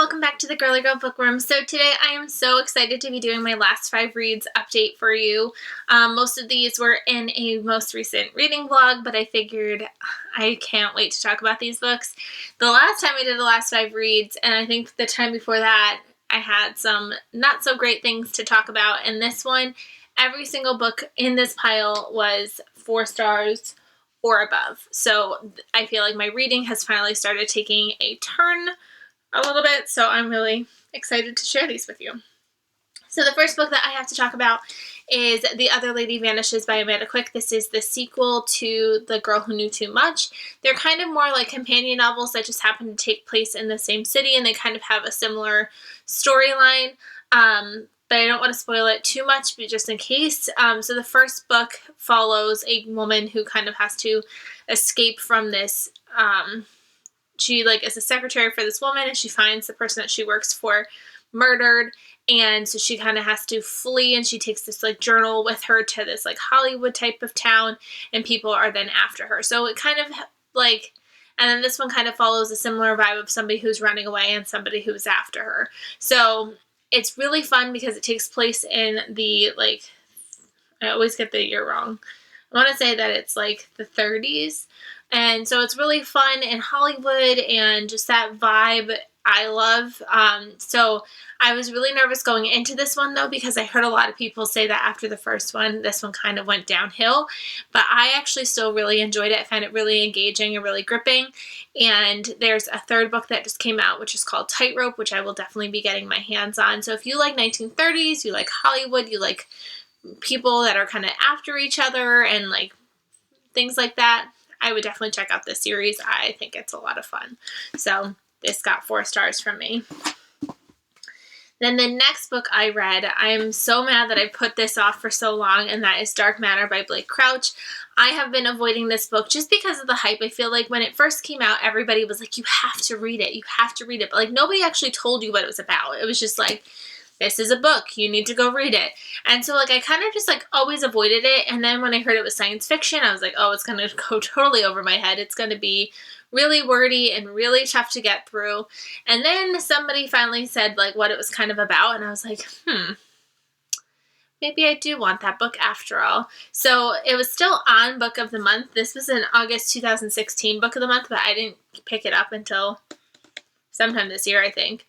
welcome back to the Girly Girl Bookworm. So today I am so excited to be doing my last 5 reads update for you. Most of these were in a most recent reading vlog, but I figured I can't wait to talk about these books. The last time I did the last 5 reads, and I think the time before that, I had some not so great things to talk about. And this one, every single book in this pile was 4 stars or above. So I feel like my reading has finally started taking a turn a little bit, so I'm really excited to share these with you. So the first book that I have to talk about is The Other Lady Vanishes by Amanda Quick. This is the sequel to The Girl Who Knew Too Much. They're kind of more like companion novels that just happen to take place in the same city, and they kind of have a similar storyline. But I don't want to spoil it too much, but just in case. So the first book follows a woman who kind of has to escape from this. She is a secretary for this woman, and she finds the person that she works for murdered, and so she kind of has to flee, and she takes this journal with her to this Hollywood type of town, and people are then after her. So it kind of and then this one kind of follows a similar vibe of somebody who's running away and somebody who's after her. So it's really fun because it takes place in the I always get the year wrong. I want to say that it's the 30s. And so it's really fun in Hollywood and just that vibe I love. So I was really nervous going into this one though, because I heard a lot of people say that after the first one, this one kind of went downhill. But I actually still really enjoyed it. I found it really engaging and really gripping. And there's a third book that just came out, which is called Tightrope, which I will definitely be getting my hands on. So if you like 1930s, you like Hollywood, you like people that are kind of after each other and things like that, I would definitely check out this series. I think it's a lot of fun. So this got 4 stars from me. Then the next book I read, I'm so mad that I put this off for so long, and that is Dark Matter by Blake Crouch. I have been avoiding this book just because of the hype. I feel like when it first came out, everybody was like, you have to read it. You have to read it. But nobody actually told you what it was about. It was just this is a book. You need to go read it. And so I kind of just always avoided it. And then when I heard it was science fiction, I was like, oh, it's going to go totally over my head. It's going to be really wordy and really tough to get through. And then somebody finally said what it was kind of about. And I was like, maybe I do want that book after all. So it was still on Book of the Month. This was an August 2016 Book of the Month, but I didn't pick it up until sometime this year, I think.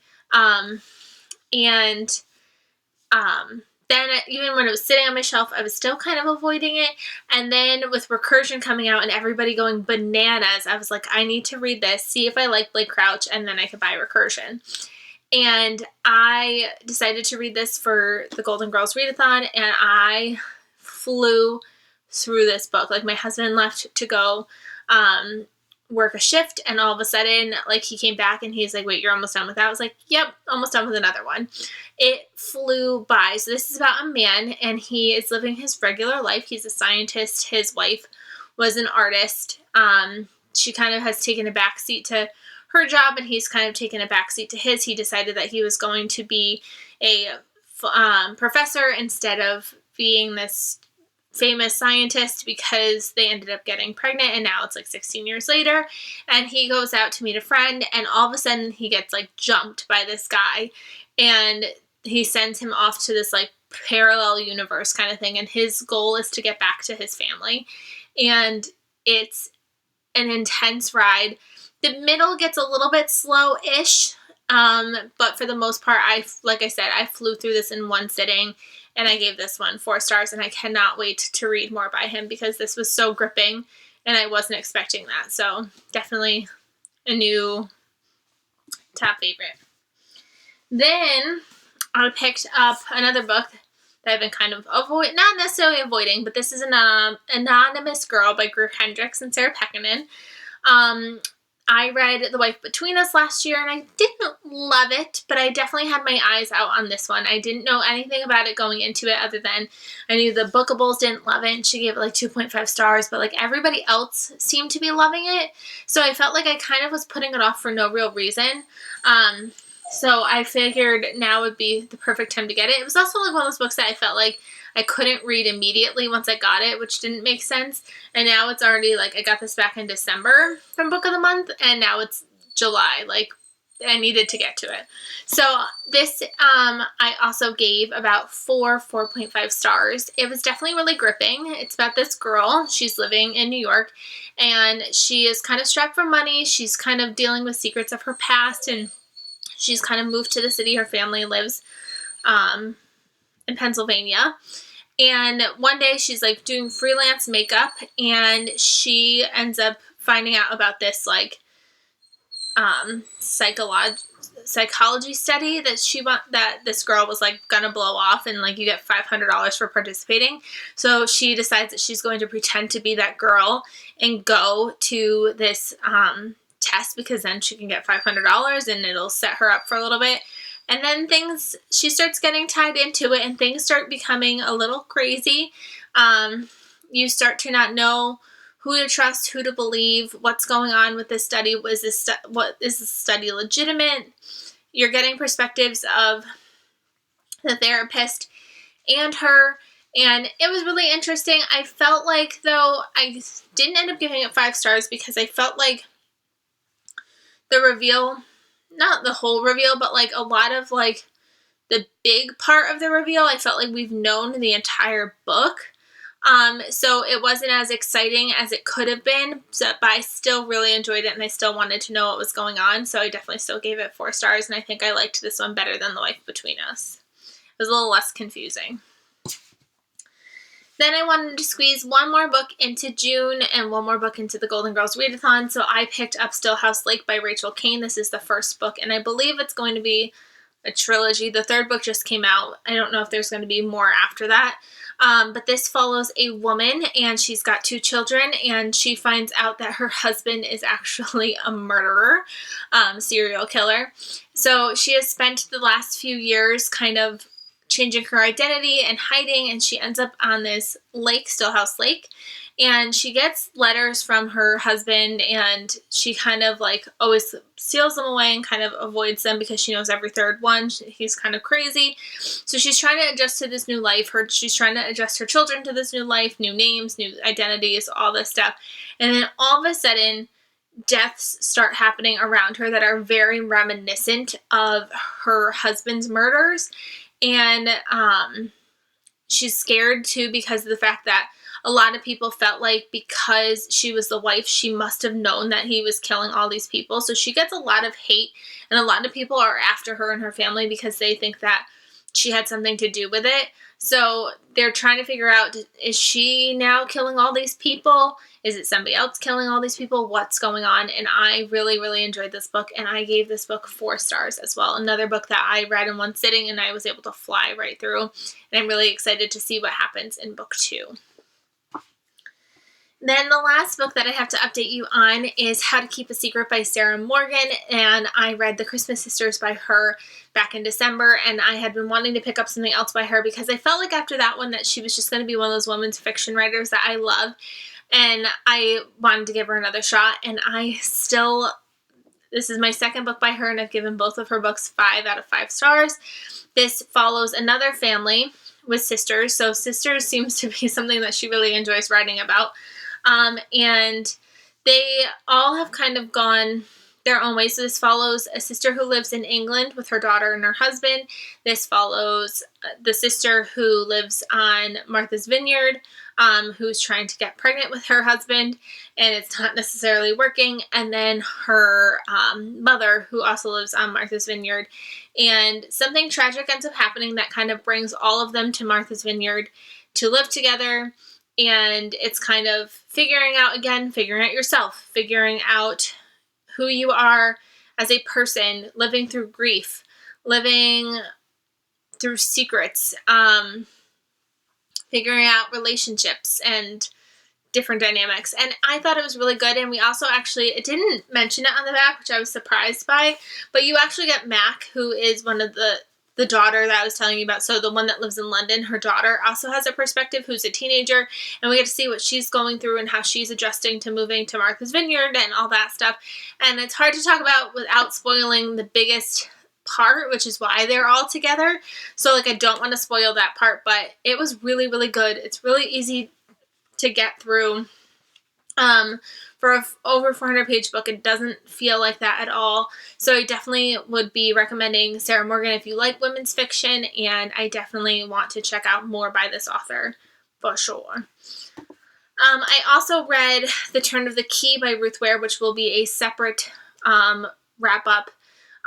Then even when it was sitting on my shelf, I was still kind of avoiding it. And then with Recursion coming out and everybody going bananas, I was like, I need to read this, see if I like Blake Crouch, and then I could buy Recursion. And I decided to read this for the Golden Girls Readathon, and I flew through this book. My husband left to go work a shift, and all of a sudden he came back and he's like, wait, you're almost done with that? I was like, yep, almost done with another one. It flew by. So this is about a man, and he is living his regular life. He's a scientist. His wife was an artist. She kind of has taken a backseat to her job, and he's kind of taken a backseat to his. He decided that he was going to be a professor instead of being this famous scientist, because they ended up getting pregnant, and now it's 16 years later, and he goes out to meet a friend, and all of a sudden he gets jumped by this guy, and he sends him off to this parallel universe kind of thing, and his goal is to get back to his family. And it's an intense ride. The middle gets a little bit slow-ish, but for the most part, like I said, I flew through this in one sitting, and I gave this one 4 stars, and I cannot wait to read more by him because this was so gripping, and I wasn't expecting that. So definitely a new top favorite. Then I picked up another book that I've been kind of not necessarily avoiding, but this is Anonymous Girl by Greer Hendricks and Sarah Pekkanen. I read The Wife Between Us last year, and I didn't love it, but I definitely had my eyes out on this one. I didn't know anything about it going into it other than I knew the Bookables didn't love it, and she gave it 2.5 stars, but everybody else seemed to be loving it. So I felt I kind of was putting it off for no real reason. So I figured now would be the perfect time to get it. It was also one of those books that I felt I couldn't read immediately once I got it, which didn't make sense. And now it's already I got this back in December from Book of the Month, and now it's July. I needed to get to it. So this, I also gave about 4.5 stars. It was definitely really gripping. It's about this girl. She's living in New York, and she is kind of strapped for money. She's kind of dealing with secrets of her past, and she's kind of moved to the city. Her family lives in Pennsylvania. And one day she's like doing freelance makeup, and she ends up finding out about this like psychology study that this girl was like gonna blow off, and like you get $500 for participating. So she decides that she's going to pretend to be that girl and go to this test, because then she can get $500 and it'll set her up for a little bit. And then she starts getting tied into it, and things start becoming a little crazy. You start to not know who to trust, who to believe, what's going on with this study. Is this study legitimate? You're getting perspectives of the therapist and her, and it was really interesting. I felt like, though, I didn't end up giving it 5 stars because I felt like the reveal, not the whole reveal, but like a lot of like the big part of the reveal, I felt like we've known the entire book. So it wasn't as exciting as it could have been, but I still really enjoyed it, and I still wanted to know what was going on, so I definitely still gave it 4 stars, and I think I liked this one better than The Life Between Us. It was a little less confusing. Then I wanted to squeeze one more book into June and one more book into the Golden Girls Readathon, so I picked up Stillhouse Lake by Rachel Caine. This is the first book, and I believe it's going to be a trilogy. The 3rd book just came out. I don't know if there's going to be more after that. But this follows a woman, and she's got 2 children, and she finds out that her husband is actually a murderer, serial killer. So she has spent the last few years kind of changing her identity and hiding, and she ends up on this lake, Stillhouse Lake, and she gets letters from her husband, and she kind of like always seals them away and kind of avoids them because she knows every 3rd one. He's kind of crazy. So she's trying to adjust to this new life. She's trying to adjust her children to this new life, new names, new identities, all this stuff. And then all of a sudden, deaths start happening around her that are very reminiscent of her husband's murders. And she's scared too because of the fact that a lot of people felt like because she was the wife, she must have known that he was killing all these people. So she gets a lot of hate, and a lot of people are after her and her family because they think that she had something to do with it. So they're trying to figure out, is she now killing all these people? Is it somebody else killing all these people? What's going on? And I really, really enjoyed this book, and I gave this book 4 stars as well. Another book that I read in one sitting, and I was able to fly right through. And I'm really excited to see what happens in book 2. Then the last book that I have to update you on is How to Keep a Secret by Sarah Morgan, and I read The Christmas Sisters by her back in December, and I had been wanting to pick up something else by her because I felt like after that one that she was just going to be one of those women's fiction writers that I love, and I wanted to give her another shot, and this is my 2nd book by her, and I've given both of her books 5 out of 5 stars. This follows another family with sisters, so sisters seems to be something that she really enjoys writing about. And they all have kind of gone their own way. So this follows a sister who lives in England with her daughter and her husband. This follows the sister who lives on Martha's Vineyard, who's trying to get pregnant with her husband, and it's not necessarily working. And then her mother, who also lives on Martha's Vineyard. And something tragic ends up happening that kind of brings all of them to Martha's Vineyard to live together. And it's kind of figuring out yourself, figuring out who you are as a person, living through grief, living through secrets, figuring out relationships and different dynamics. And I thought it was really good. And we also it didn't mention it on the back, which I was surprised by, but you actually get Mac, who is one of the daughter that I was telling you about. So the one that lives in London, her daughter also has a perspective, who's a teenager, and we get to see what she's going through and how she's adjusting to moving to Martha's Vineyard and all that stuff. And it's hard to talk about without spoiling the biggest part, which is why they're all together. So like I don't want to spoil that part, but it was really, really good. It's really easy to get through. For a over 400-page book, it doesn't feel like that at all. So I definitely would be recommending Sarah Morgan if you like women's fiction, and I definitely want to check out more by this author for sure. I also read The Turn of the Key by Ruth Ware, which will be a separate wrap-up.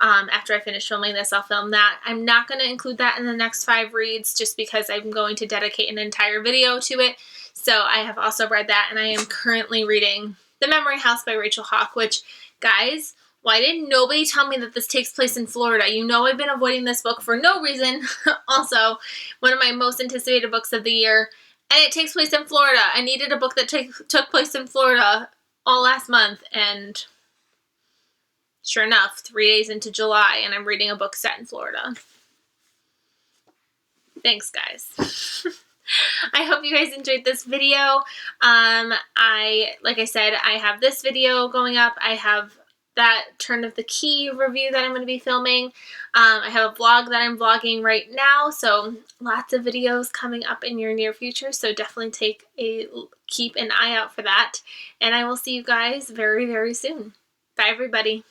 After I finish filming this, I'll film that. I'm not going to include that in the next 5 reads just because I'm going to dedicate an entire video to it. So I have also read that, and I am currently reading The Memory House by Rachel Hawk, which, guys, why didn't nobody tell me that this takes place in Florida? You know I've been avoiding this book for no reason. Also, one of my most anticipated books of the year, and it takes place in Florida. I needed a book that took place in Florida all last month, and sure enough, 3 days into July, and I'm reading a book set in Florida. Thanks, guys. I hope you guys enjoyed this video. Like I said, I have this video going up. I have that Turn of the Key review that I'm going to be filming. I have a vlog that I'm vlogging right now, so lots of videos coming up in your near future, so definitely keep an eye out for that, and I will see you guys very, very soon. Bye, everybody.